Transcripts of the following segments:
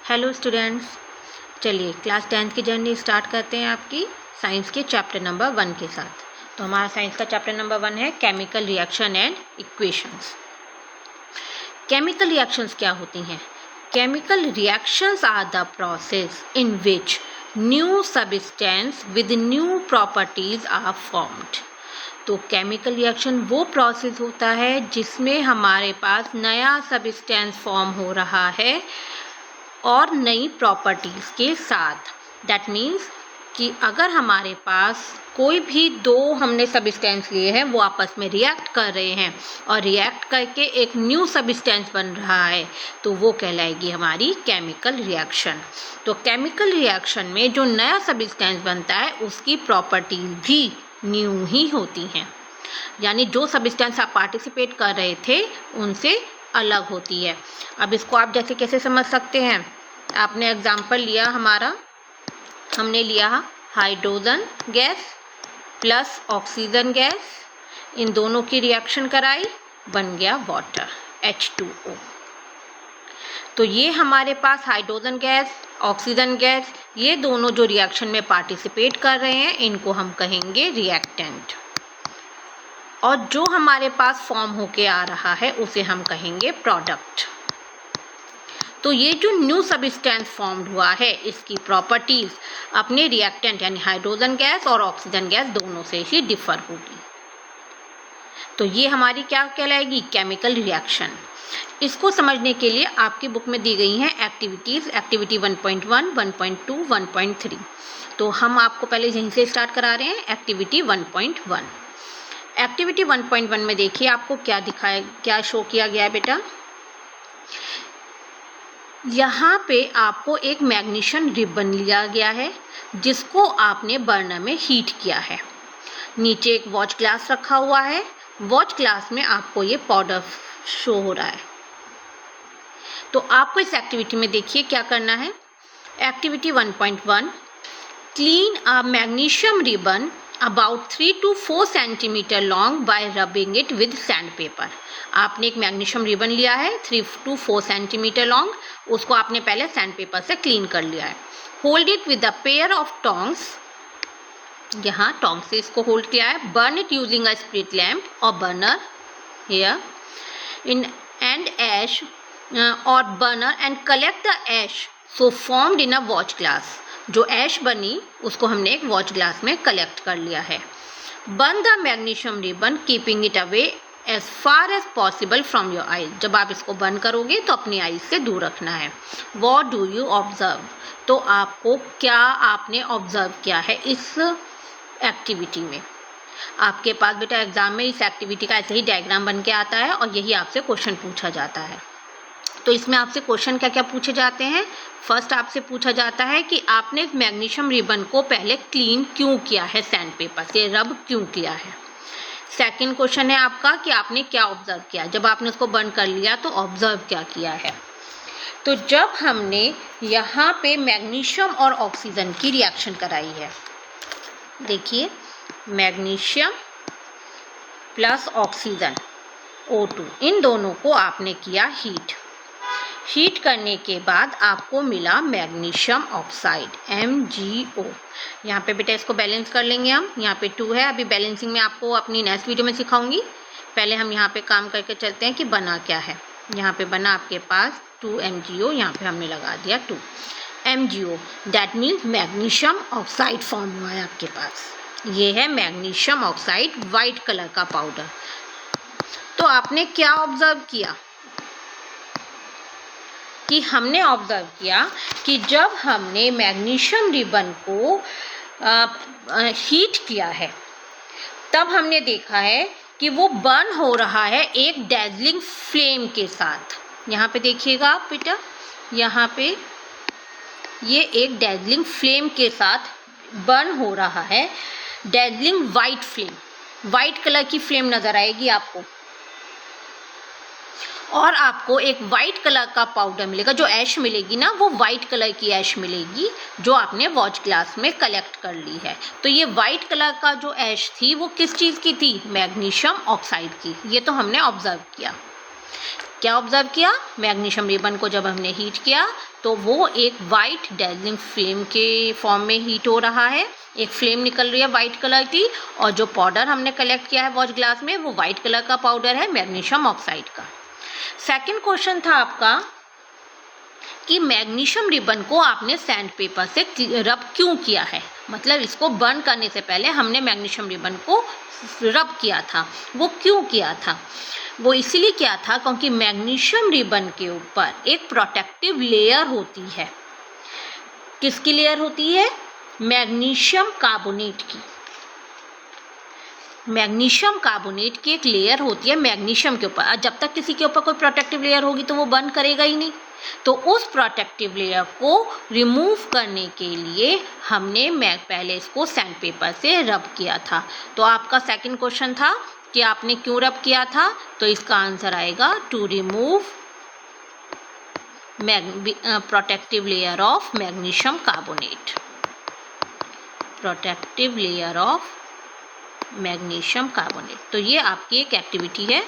Hello students, चलिए class 10th की journey start करते हैं आपकी साइंस के चैप्टर नंबर 1 के साथ। तो हमारा साइंस का चैप्टर नंबर 1 है chemical reaction and equations. Chemical reactions क्या होती हैं? Chemical reactions are the process in which new substance with new properties are formed. तो केमिकल रिएक्शन वो प्रोसेस होता है जिसमें हमारे पास नया सब्सटेंस फॉर्म हो रहा है और नई प्रॉपर्टीज़ के साथ। दैट मीन्स कि अगर हमारे पास कोई भी दो हमने सब्सटेंस लिए हैं, वो आपस में रिएक्ट कर रहे हैं और रिएक्ट करके एक न्यू सब्सटेंस बन रहा है, तो वो कहलाएगी हमारी केमिकल रिएक्शन। तो केमिकल रिएक्शन में जो नया सब्सटेंस बनता है उसकी प्रॉपर्टीज भी न्यू ही होती हैं, यानी जो सब्सटेंस आप पार्टिसिपेट कर रहे थे उनसे अलग होती है। अब इसको आप जैसे कैसे समझ सकते हैं? आपने एग्जाम्पल लिया हमने लिया hydrogen gas plus oxygen gas, इन दोनों की रिएक्शन कराई, बन गया वाटर H2O। तो ये हमारे पास हाइड्रोजन गैस, ऑक्सीजन गैस, ये दोनों जो रिएक्शन में पार्टिसिपेट कर रहे हैं इनको हम कहेंगे रिएक्टेंट, और जो हमारे पास फॉर्म होके आ रहा है उसे हम कहेंगे प्रोडक्ट। तो ये जो न्यू सब्सटेंस फॉर्म्ड हुआ है इसकी प्रॉपर्टीज अपने रिएक्टेंट यानी हाइड्रोजन गैस और ऑक्सीजन गैस दोनों से ही डिफर होगी। तो ये हमारी क्या कहलाएगी? Chemical reaction. इसको समझने के लिए आपकी बुक में दी गई हैं एक्टिविटीज़, एक्टिविटी 1.1, 1.2, 1.3। तो हम आपको पहले यहीं से स्टार्ट करा रहे हैं, एक्टिविटी 1.1। एक्टिविटी 1.1 में देखिए आपको क्या शो किया गया है बेटा। यहाँ पे आपको एक मैग्नीशियम रिबन लिया गया है जिसको आपने बर्नर में हीट किया है। नीचे एक वॉच ग्लास रखा हुआ है, वॉच ग्लास में आपको ये पाउडर शो हो रहा है। तो आपको इस एक्टिविटी में देखिए क्या करना है। Activity 1.1, clean a magnesium ribbon about 3 to 4 centimetre long bye rubbing it with sand paper. आपने एक मैग्नीशियम रिबन लिया है 3 to 4 सेंटीमीटर लॉन्ग, उसको आपने पहले सैंड पेपर से क्लीन कर लिया है। Hold it with a pair of tongs, यहाँ टोंग से इसको होल्ड किया है। Burn it using a split lamp or burner here in and ash or burner and collect the ash so formed in a watch glass. जो ash बनी उसको हमने एक वॉच ग्लास में कलेक्ट कर लिया है। Burn the magnesium ribbon keeping it away as far as possible from your eyes. जब आप इसको बर्न करोगे तो अपनी आईज से दूर रखना है। What do you observe? तो आपको क्या आपने ऑब्जर्व किया है इस एक्टिविटी में? आपके पास बेटा एग्जाम में इस एक्टिविटी का ऐसे ही डायग्राम बन के आता है और यही आपसे क्वेश्चन पूछा जाता है। तो इसमें आपसे क्वेश्चन क्या क्या पूछे जाते हैं? फर्स्ट आपसे पूछा जाता है कि आपने इस मैग्नीशियम रिबन को पहले क्लीन क्यों किया है, सैंड पेपर से रब क्यों किया है। सेकंड क्वेश्चन है आपका कि आपने क्या ऑब्जर्व किया, जब आपने उसको बर्न कर लिया तो ऑब्जर्व क्या किया है। तो जब हमने यहाँ पे मैग्नीशियम और ऑक्सीजन की रिएक्शन कराई है, देखिए मैग्नीशियम प्लस ऑक्सीजन O2, इन दोनों को आपने किया हीट करने के बाद आपको मिला मैग्नीशियम ऑक्साइड MgO। यहाँ पे बेटा इसको बैलेंस कर लेंगे हम, यहाँ पे 2 है, अभी बैलेंसिंग में आपको अपनी नेक्स्ट वीडियो में सिखाऊंगी। पहले हम यहाँ पे काम करके चलते हैं कि बना क्या है। यहाँ पे बना आपके पास 2 MgO, यहाँ पे हमने लगा दिया 2 MgO, that means magnesium oxide form हुआ है आपके पास। ये है मैग्नीशियम ऑक्साइड, वाइट कलर का पाउडर। तो आपने क्या ऑब्जर्व किया कि हमने ऑब्जर्व किया कि जब हमने मैग्नीशियम रिबन को हीट किया है तब हमने देखा है कि वो बर्न हो रहा है एक डैज़लिंग फ्लेम के साथ। यहाँ पे देखिएगा आप बेटा, यहाँ पे ये एक डैज़लिंग फ्लेम के साथ बर्न हो रहा है। डैज़लिंग वाइट फ्लेम, वाइट कलर की फ्लेम नज़र आएगी आपको, और आपको एक वाइट कलर का पाउडर मिलेगा। जो ऐश मिलेगी ना वो वाइट कलर की ऐश मिलेगी जो आपने वॉच ग्लास में कलेक्ट कर ली है। तो ये वाइट कलर का जो ऐश थी वो किस चीज़ की थी? मैग्नीशियम ऑक्साइड की। ये तो हमने ऑब्जर्व किया। क्या ऑब्जर्व किया? मैग्नीशियम रिबन को जब हमने हीट किया तो वो एक वाइट डेजलिंग फ्लेम के फॉर्म में हीट हो रहा है, एक फ्लेम निकल रही है वाइट कलर की, और जो पाउडर हमने कलेक्ट किया है वॉच ग्लास में वो वाइट कलर का पाउडर है मैग्नीशियम ऑक्साइड का। सेकंड क्वेश्चन था आपका कि मैग्नीशियम रिबन को आपने सैंड पेपर से रब क्यों किया है, मतलब इसको बर्न करने से पहले हमने मैग्नीशियम रिबन को रब किया था, वो क्यों किया था? वो इसलिए किया था क्योंकि मैग्नीशियम रिबन के ऊपर एक प्रोटेक्टिव लेयर होती है। किसकी लेयर होती है? मैग्नीशियम कार्बोनेट की। मैग्नीशियम कार्बोनेट की एक लेयर होती है मैग्नीशियम के ऊपर। जब तक किसी के ऊपर कोई प्रोटेक्टिव लेयर होगी तो वो बर्न करेगा ही नहीं। तो उस प्रोटेक्टिव लेयर को रिमूव करने के लिए हमने पहले इसको सैंड पेपर से रब किया था। तो आपका सेकंड क्वेश्चन था कि आपने क्यों रब किया था, तो इसका आंसर आएगा to remove protective layer of magnesium carbonate. Protective layer of magnesium carbonate. तो ये आपकी एक एक्टिविटी है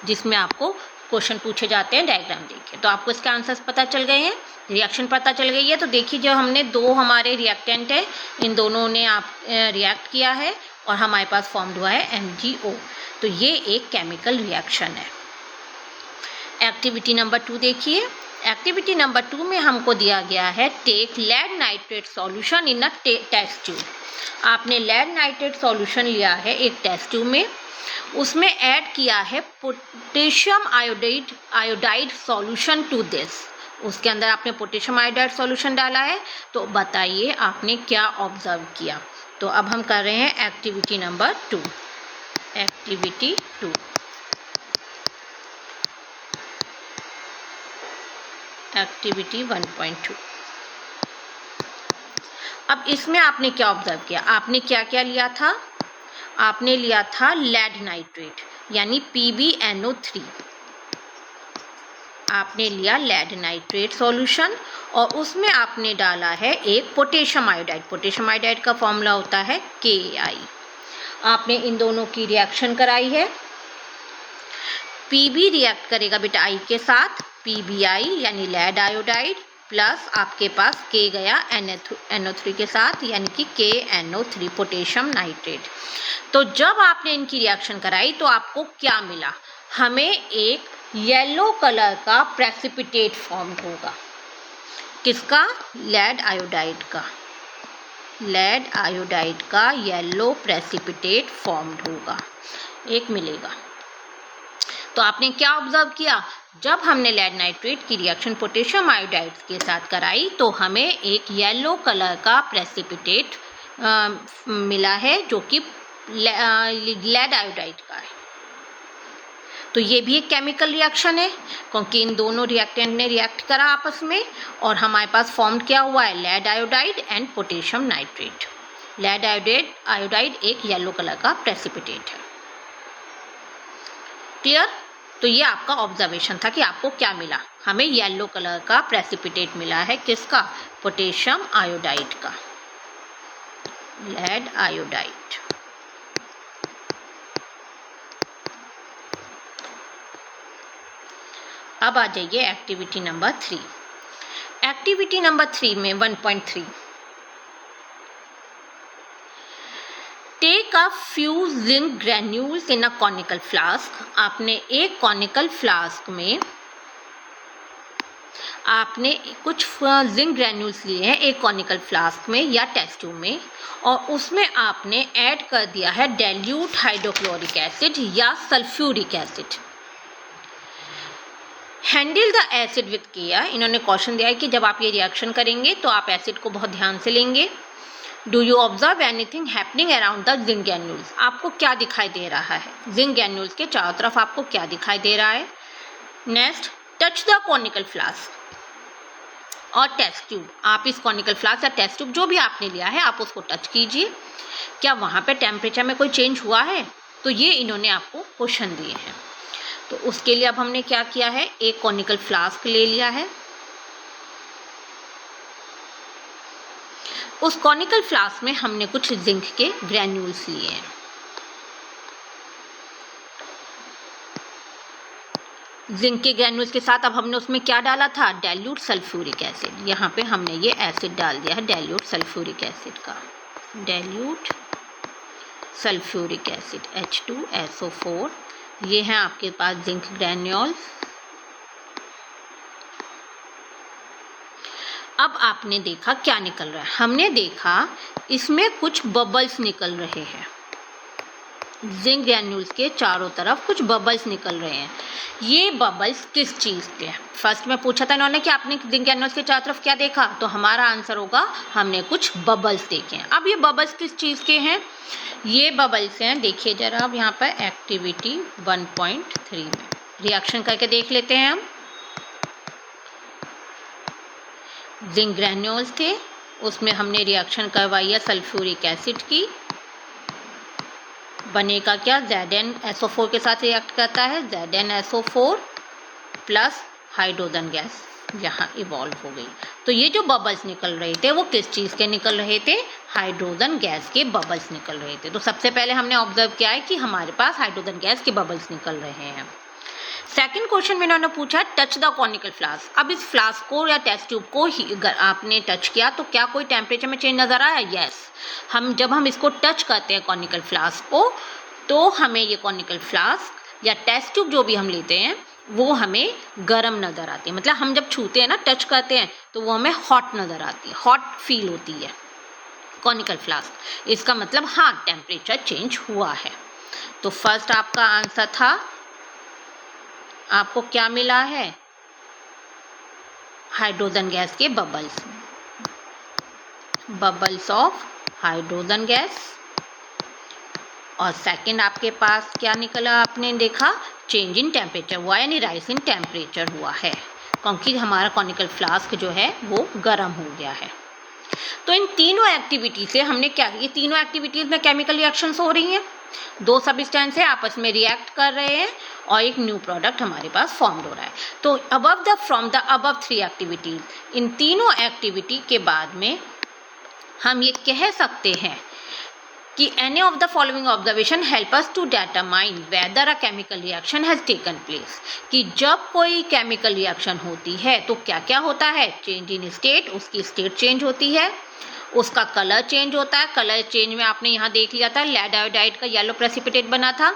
जिसमें आपको क्वेश्चन पूछे जाते हैं डायग्राम देखिए। तो आपको इसके आंसर्स पता चल गए हैं, रिएक्शन पता चल गई है। तो देखिए जो हमने दो हमारे रिएक्टेंट है, इन दोनों ने आप रिएक्ट किया है और हमारे पास फॉर्म्ड हुआ है MgO। तो ये एक केमिकल रिएक्शन है। एक्टिविटी नंबर 2 देखिए। एक्टिविटी नंबर 2 में हमको दिया गया है take lead nitrate solution in a test tube. आपने लेड नाइट्रेट सॉल्यूशन लिया है एक टेस्ट ट्यूब में, उसमें ऐड किया है potassium iodide solution to this. उसके अंदर आपने पोटेशियम आयोडाइड सॉल्यूशन डाला है। तो बताइए आपने क्या ऑब्जर्व किया। तो अब हम कर रहे हैं एक्टिविटी नंबर 2। Activity 2, activity 1.2। अब इसमें आपने क्या ऑब्जर्व किया, आपने क्या क्या लिया था? आपने लिया था लेड नाइट्रेट यानी PbNO3। आपने लिया लेड नाइट्रेट सॉल्यूशन और उसमें आपने डाला है एक पोटेशियम आयोडाइड। पोटेशियम आयोडाइड का फॉर्मूला होता है Ki। आपने इन दोनों की रिएक्शन कराई है। Pb रिएक्ट करेगा बेटा I के साथ, PbI यानी लेड आयोडाइड, प्लस आपके पास K गया NO3 के साथ यानी कि KNO3 पोटेशियम नाइट्रेट। तो जब आपने इनकी रिएक्शन कराई तो आपको क्या मिला? हमें एक येलो कलर का प्रेसिपिटेट फॉर्म होगा। किसका? लेड आयोडाइड का। लेड आयोडाइड का येलो प्रेसिपिटेट फॉर्म्ड होगा, एक मिलेगा। तो आपने क्या ऑब्जर्व किया? जब हमने लेड नाइट्रेट की रिएक्शन पोटेशियम आयोडाइड के साथ कराई तो हमें एक येलो कलर का प्रेसिपिटेट मिला है जो कि लेड आयोडाइड का है। तो ये भी एक केमिकल रिएक्शन है क्योंकि इन दोनों रिएक्टेंट ने रिएक्ट करा आपस में और हमारे पास फॉर्म क्या हुआ है? Lead iodide and potassium nitrate. Lead iodide एक येलो कलर का प्रेसिपिटेट है। क्लियर? तो ये आपका ऑब्जर्वेशन था कि आपको क्या मिला। हमें येलो कलर का प्रेसिपिटेट मिला है। किसका? पोटेशियम आयोडाइड का, लेड आयोडाइड। अब आ जाइए एक्टिविटी नंबर 3। एक्टिविटी नंबर 3 में 1.3 take a few zinc granules in a conical flask. आपने एक कॉनिकल फ्लास्क में आपने कुछ जिंक ग्रेन्यूल्स लिए हैं एक कॉनिकल फ्लास्क में या टेस्ट ट्यूब में, और उसमें आपने ऐड कर दिया है डाइल्यूट हाइड्रोक्लोरिक एसिड या sulphuric acid. Handle the acid with care. इन्होंने क्वेश्चन दिया है कि जब आप ये रिएक्शन करेंगे तो आप एसिड को बहुत ध्यान से लेंगे। Do you observe anything happening around the zinc granules. आपको क्या दिखाई दे रहा है? जिंक ग्रैन्यूल्स के चारों तरफ आपको क्या दिखाई दे रहा है? Next, touch the conical flask और टेस्ट ट्यूब। आप इस कॉनिकल फ्लास्क या टेस्ट ट्यूब जो भी आपने लिया है आप उसको टच कीजिए। क्या वहाँ पे टेम्परेचर में कोई चेंज हुआ है? तो ये इन्होंने आपको क्वेश्चन दिए हैं। तो उसके लिए अब हमने क्या किया है? एक कॉनिकल फ्लास्क ले लिया है। उस कॉनिकल फ्लास्क में हमने कुछ जिंक के ग्रैन्यूल्स लिए हैं। जिंक के ग्रैन्यूल्स के साथ अब हमने उसमें क्या डाला था, डाइल्यूट सल्फ्यूरिक एसिड। यहाँ पे हमने ये एसिड डाल दिया है डाइल्यूट सल्फ्यूरिक एसिड का, डाइल्यूट सल्फ्यूरिक एसिड H2SO4। ये हैं आपके पास जिंक ग्रैन्यूल्स। अब आपने देखा क्या निकल रहा है, हमने देखा इसमें कुछ बबल्स निकल रहे हैं, जिंक ग्रैन्यूल्स के चारों तरफ कुछ बबल्स निकल रहे हैं। ये बबल्स किस चीज़ के हैं? फर्स्ट में पूछा था इन्होंने कि आपने जिंक ग्रैन्यूल्स के चारों तरफ क्या देखा, तो हमारा आंसर होगा हमने कुछ बबल्स देखे हैं। अब ये बबल्स किस चीज़ के हैं? ये बबल्स हैं, देखिए जरा अब यहाँ पर एक्टिविटी 1.3 में रिएक्शन करके देख लेते हैं हम। जिंक ग्रैन्यूल्स थे, उसमें हमने रिएक्शन करवाई है सल्फ्यूरिक एसिड की, बनेगा क्या, ZnSO4 के साथ रिएक्ट करता है, ZnSO4 प्लस हाइड्रोजन गैस यहाँ इवॉल्व हो गई। तो ये जो बबल्स निकल रहे थे वो किस चीज़ के निकल रहे थे, हाइड्रोजन गैस के बबल्स निकल रहे थे। तो सबसे पहले हमने ऑब्जर्व किया है कि हमारे पास हाइड्रोजन गैस के बबल्स निकल रहे हैं। सेकंड क्वेश्चन में इन्होंने पूछा टच द कॉनिकल फ्लास्क। अब इस फ्लास्क को या टेस्ट ट्यूब को ही अगर आपने टच किया तो क्या कोई टेम्परेचर में चेंज नज़र आया? यस। जब हम इसको टच करते हैं कॉनिकल फ्लास्क को, तो हमें ये कॉनिकल फ्लास्क या टेस्ट ट्यूब जो भी हम लेते हैं वो हमें गर्म नज़र आती है। मतलब हम जब छूते हैं ना, टच करते हैं, तो वो हमें हॉट नज़र आती है, हॉट फील होती है कॉनिकल फ्लास्क। इसका मतलब हाँ, टेम्परेचर चेंज हुआ है। तो फर्स्ट आपका आंसर था, आपको क्या मिला है, हाइड्रोजन गैस के bubbles, bubbles of hydrogen gas. और सेकंड आपके पास क्या निकला, आपने देखा चेंज इन टेम्परेचर हुआ, यानी राइज इन टेम्परेचर हुआ है, क्योंकि हमारा कॉनिकल फ्लास्क जो है वो गर्म हो गया है। तो इन तीनों एक्टिविटी से हमने क्या, ये तीनों एक्टिविटीज़ में केमिकल रिएक्शंस हो रही हैं, दो सब्सटेंस है आपस में रिएक्ट कर रहे हैं और एक न्यू प्रोडक्ट हमारे पास फॉर्म्ड हो रहा है। तो फ्रॉम द अबव 3 एक्टिविटीज, इन तीनों एक्टिविटी के बाद में हम ये कह सकते हैं कि any of the following observation help us to determine whether a chemical reaction has taken place। कि जब कोई केमिकल रिएक्शन होती है तो क्या क्या होता है, चेंज इन स्टेट, उसकी स्टेट चेंज होती है, उसका कलर चेंज होता है, कलर चेंज में आपने यहाँ देख लिया था लेड आयोडाइड का येलो प्रेसिपिटेट बना था,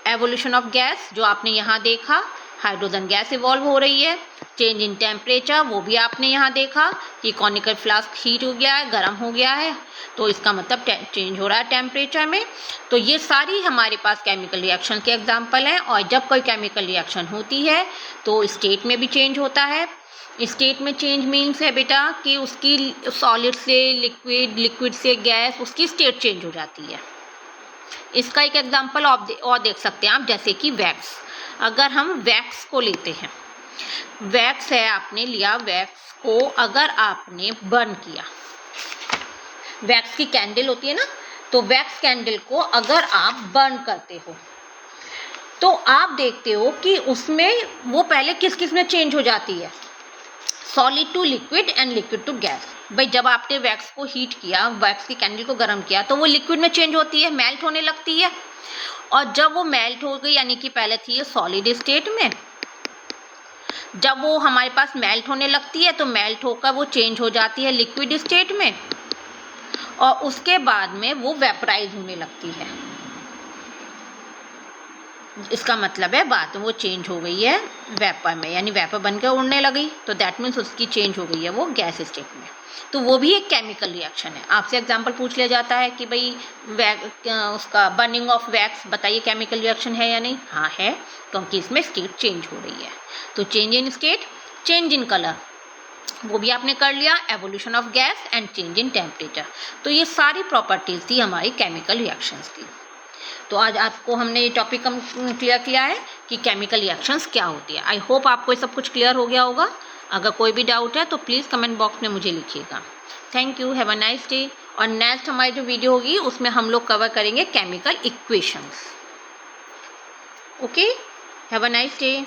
एवोल्यूशन ऑफ गैस जो आपने यहाँ देखा, हाइड्रोजन गैस इवॉल्व हो रही है, चेंज इन टेम्परेचर वो भी आपने यहाँ देखा कि कॉनिकल फ्लास्क हीट हो गया है, गर्म हो गया है, तो इसका मतलब चेंज हो रहा है टेम्परेचर में। तो ये सारी हमारे पास केमिकल रिएक्शन के एग्जाम्पल हैं। और जब कोई केमिकल रिएक्शन होती है तो स्टेट में भी चेंज होता है। स्टेट में चेंज मीन्स है बेटा कि उसकी सॉलिड से लिक्विड, लिक्विड से गैस, उसकी स्टेट चेंज हो जाती है। इसका एक एग्जाम्पल और देख सकते हैं आप, जैसे कि वैक्स। अगर हम वैक्स को लेते हैं, वैक्स है, आपने लिया वैक्स को, अगर आपने बर्न किया, वैक्स की कैंडल होती है ना, तो वैक्स कैंडल को अगर आप बर्न करते हो तो आप देखते हो कि उसमें वो पहले किस किस में चेंज हो जाती है, solid to liquid and liquid to gas. भाई जब आपने वैक्स को हीट किया, वैक्स की कैंडल को गर्म किया, तो वो लिक्विड में चेंज होती है, मेल्ट होने लगती है। और जब वो मेल्ट हो गई, यानी कि पहले थी ये सॉलिड स्टेट में, जब वो हमारे पास मेल्ट होने लगती है तो मेल्ट होकर वो चेंज हो जाती है लिक्विड स्टेट में, और उसके बाद में वो वेपराइज होने लगती है। इसका मतलब है बाद में वो चेंज हो गई है वेपर में, यानी वेपर बनकर उड़ने लगी, तो दैट मीन्स उसकी चेंज हो गई है वो गैस स्टेट में। तो वो भी एक केमिकल रिएक्शन है। आपसे एग्जांपल पूछ लिया जाता है कि भाई उसका बर्निंग ऑफ वैक्स, बताइए केमिकल रिएक्शन है या नहीं? हाँ है, क्योंकि इसमें स्टेट चेंज हो रही है। तो change in state, change in colour, वो भी आपने कर लिया, evolution of gas and change in temperature. तो ये सारी प्रॉपर्टीज थी हमारी केमिकल रिएक्शंस की। तो आज आपको हमने ये टॉपिक क्लियर किया है कि केमिकल रिएक्शंस क्या होती है। आई होप आपको ये सब कुछ क्लियर हो गया होगा। अगर कोई भी डाउट है तो प्लीज़ कमेंट बॉक्स में मुझे लिखिएगा। Thank you, have a nice day. और नेक्स्ट हमारी जो वीडियो होगी उसमें हम लोग कवर करेंगे chemical equations. Okay, have a nice day.